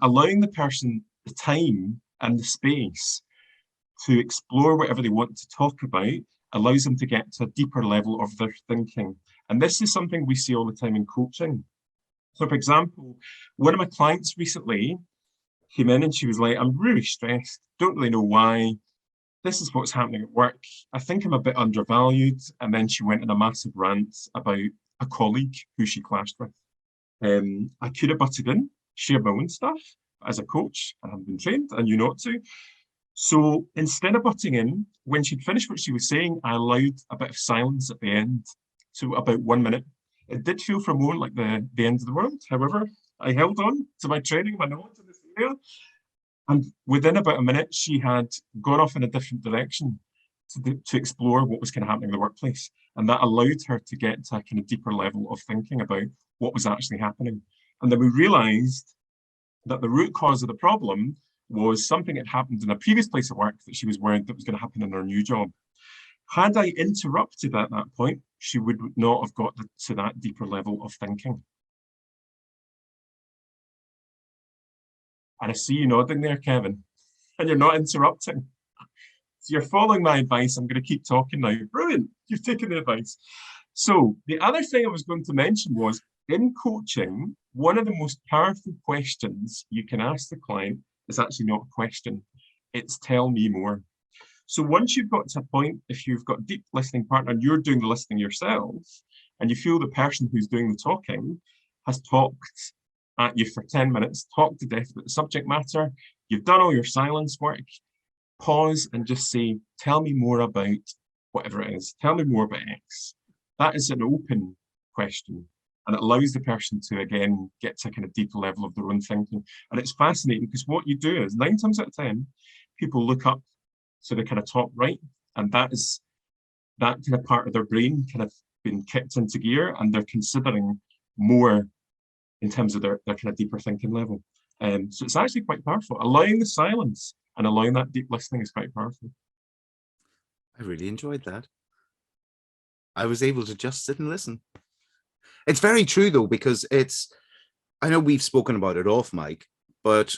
Allowing the person the time and the space to explore whatever they want to talk about allows them to get to a deeper level of their thinking. And this is something we see all the time in coaching. So, for example, one of my clients recently came in and she was like, I'm really stressed, don't really know why. This is what's happening at work. I think I'm a bit undervalued. And then she went in a massive rant about a colleague who she clashed with. I could have butted in, shared my own stuff. As a coach, I haven't been trained, and you not to. So instead of butting in, when she'd finished what she was saying, I allowed a bit of silence at the end. So about 1 minute. It did feel for a moment like the end of the world. However, I held on to my training, my knowledge in this area. And within about a minute, she had gone off in a different direction to explore what was kind of happening in the workplace. And that allowed her to get to a kind of deeper level of thinking about what was actually happening. And then we realized that the root cause of the problem was something that happened in a previous place of work that she was worried that was going to happen in her new job. Had I interrupted at that point, she would not have got to that deeper level of thinking. And I see you nodding there, Kevin, and you're not interrupting. So you're following my advice. I'm going to keep talking now. Brilliant. You've taken the advice. So the other thing I was going to mention was, in coaching, one of the most powerful questions you can ask the client is actually not a question. It's tell me more. So once you've got to a point, if you've got a deep listening partner and you're doing the listening yourself, and you feel the person who's doing the talking has talked at you for 10 minutes, talked to death about the subject matter, you've done all your silence work, pause and just say, tell me more about whatever it is. Tell me more about X. That is an open question. And it allows the person to, again, get to a kind of deeper level of their own thinking. And it's fascinating because what you do is 9 times out of 10, people look up to the kind of top right. And that kind of part of their brain kind of been kicked into gear, and they're considering more in terms of their kind of deeper thinking level. So it's actually quite powerful. Allowing the silence and allowing that deep listening is quite powerful. I really enjoyed that. I was able to just sit and listen. It's very true, though, because I know we've spoken about it off mic, but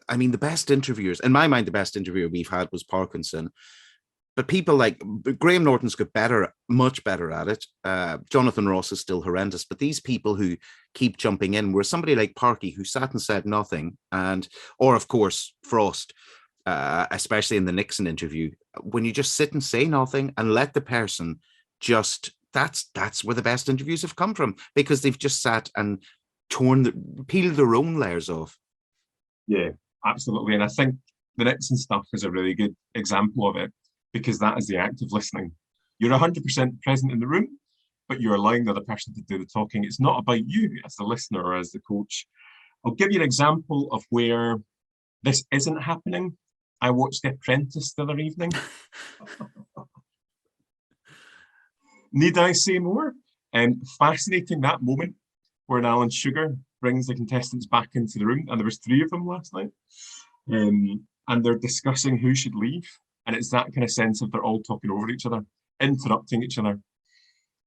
I mean, the best interviewers, in my mind, the best interviewer we've had was Parkinson. But people like Graham Norton's got better, much better at it. Jonathan Ross is still horrendous, but these people who keep jumping in, where somebody like Parky who sat and said nothing, or of course Frost, especially in the Nixon interview, when you just sit and say nothing and let the person just, that's where the best interviews have come from, because they've just sat and peeled their own layers off. Yeah, absolutely. And I think the Nixon stuff is a really good example of it, because that is the act of listening. You're 100% present in the room, but you're allowing the other person to do the talking. It's not about you as the listener or as the coach. I'll give you an example of where this isn't happening. I watched The Apprentice the other evening. Need I say more? Fascinating, that moment where Alan Sugar brings the contestants back into the room, and there was 3 of them last night, and they're discussing who should leave. And it's that kind of sense of they're all talking over each other, interrupting each other.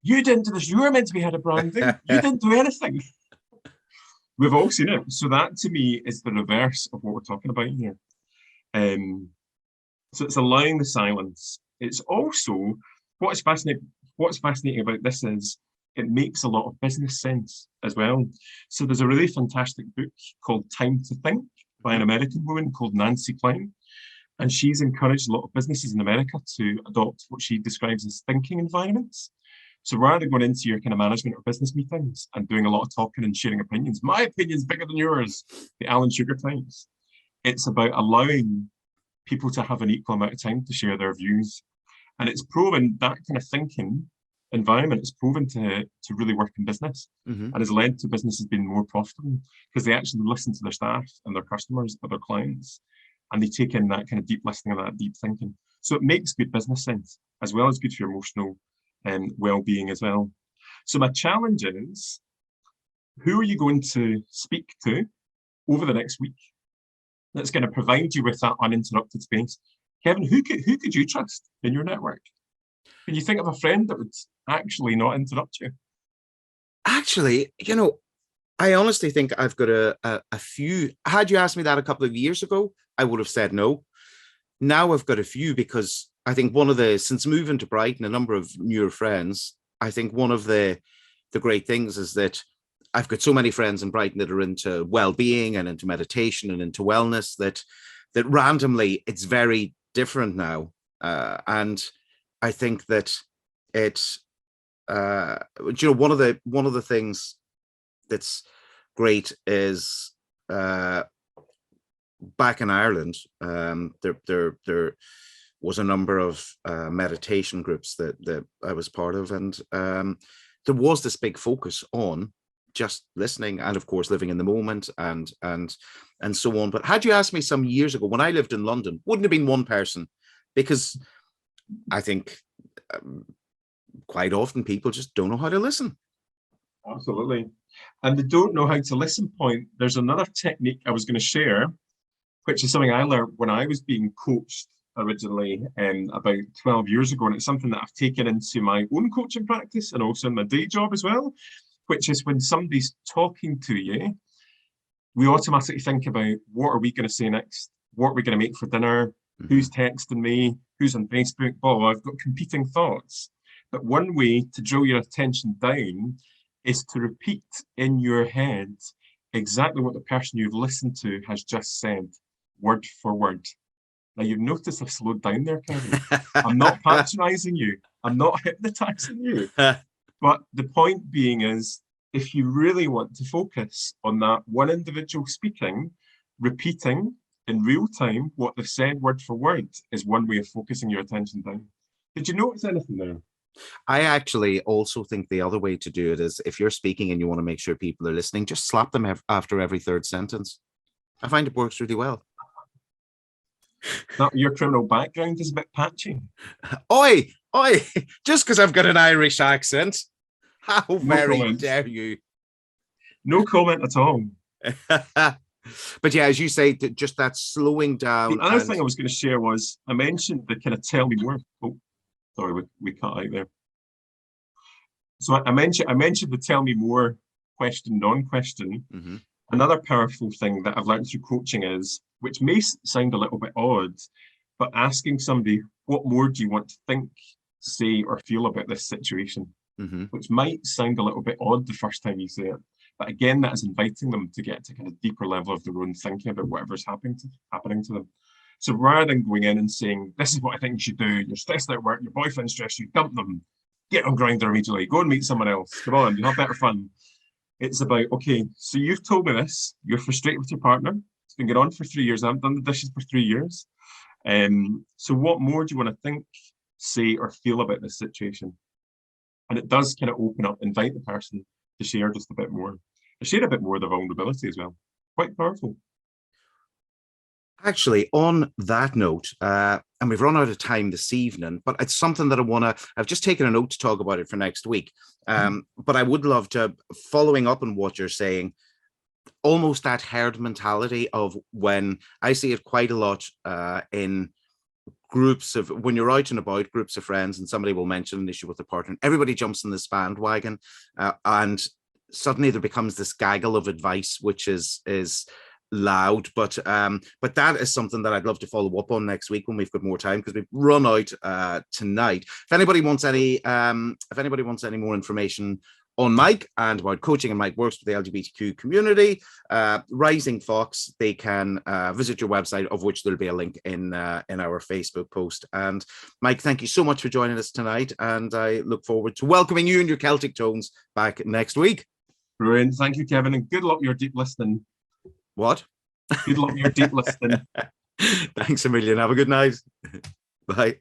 You didn't do this. You were meant to be head of branding. You didn't do anything. We've all seen it. So that, to me, is the reverse of what we're talking about here. So it's allowing the silence. It's also, what's fascinating about this is it makes a lot of business sense as well. So there's a really fantastic book called Time to Think by an American woman called Nancy Klein. And she's encouraged a lot of businesses in America to adopt what she describes as thinking environments. So rather than going into your kind of management or business meetings and doing a lot of talking and sharing opinions, my opinion's bigger than yours, the Alan Sugar times, it's about allowing people to have an equal amount of time to share their views. And it's proven that kind of thinking environment is proven to really work in business, and has led to businesses being more profitable because they actually listen to their staff and their customers or their clients. And they take in that kind of deep listening and that deep thinking. So it makes good business sense, as well as good for your emotional well-being as well. So my challenge is, who are you going to speak to over the next week that's going to provide you with that uninterrupted space? Kevin, who could you trust in your network? Can you think of a friend that would actually not interrupt you? Actually, I honestly think I've got a few. Had you asked me that a couple of years ago, I would have said no. Now I've got a few, because I think since moving to Brighton, a number of newer friends, I think one of the great things is that I've got so many friends in Brighton that are into well-being and into meditation and into wellness that randomly it's very different now. And I think that it's, one of the things that's great is back in Ireland, there was a number of meditation groups that I was part of, and there was this big focus on just listening and, of course, living in the moment and so on. But had you asked me some years ago when I lived in London, wouldn't have been one person, because I think quite often people just don't know how to listen. Absolutely. And the don't know how to listen point, there's another technique I was going to share, which is something I learned when I was being coached originally about 12 years ago. And it's something that I've taken into my own coaching practice and also in my day job as well, which is when somebody's talking to you, we automatically think about what are we going to say next? What are we going to make for dinner? Mm-hmm. Who's texting me? Who's on Facebook? Oh, I've got competing thoughts. But one way to draw your attention down is to repeat in your head exactly what the person you've listened to has just said, word for word. Now, you've noticed I've slowed down there, Kevin. I'm not patronizing you. I'm not hypnotizing you. But the point being is, if you really want to focus on that one individual speaking, repeating in real time what they've said word for word is one way of focusing your attention down. Did you notice anything there? I actually also think the other way to do it is, if you're speaking and you want to make sure people are listening, just slap them after every third sentence. I find it works really well. Your criminal background is a bit patchy. Oi, just because I've got an Irish accent. How very dare you? No comment at all. But yeah, as you say, just that slowing down. The other thing I was going to share was, I mentioned the kind of tell me more. Oh, sorry, we cut out there. So I mentioned the tell me more question, non-question. Mm-hmm. Another powerful thing that I've learned through coaching is, which may sound a little bit odd, but asking somebody, what more do you want to think, say, or feel about this situation? Mm-hmm. Which might sound a little bit odd the first time you say it. But again, that is inviting them to get to kind of deeper level of their own thinking about whatever's happening to them. So rather than going in and saying, this is what I think you should do, you're stressed out at work, your boyfriend's stressed you, dump them, get on Grindr immediately, go and meet someone else, come on, you'll have better fun. It's about, okay, so you've told me this, you're frustrated with your partner, it's been going on for 3 years, I haven't done the dishes for 3 years. So what more do you want to think, say, or feel about this situation? And it does kind of open up, invite the person to share just a bit more. Share a bit more of the vulnerability as well. Quite powerful. Actually, on that note, and we've run out of time this evening, but it's something that I've just taken a note to talk about it for next week. But I would love to, following up on what you're saying, almost that herd mentality of when I see it quite a lot in groups of, when you're out and about, groups of friends, and somebody will mention an issue with their partner, and everybody jumps in this bandwagon, and suddenly there becomes this gaggle of advice, which is loud, but that is something that I'd love to follow up on next week when we've got more time, because we've run out tonight. If anybody wants any more information on Mike and about coaching, and Mike works with the LGBTQ community, Rising Fox, they can visit your website, of which there'll be a link in our Facebook post. And Mike, thank you so much for joining us tonight, and I look forward to welcoming you and your Celtic tones back next week. Brilliant. Thank you, Kevin, and good luck with your deep listening. What? Good luck with your deep listening. Thanks a million. Have a good night. Bye.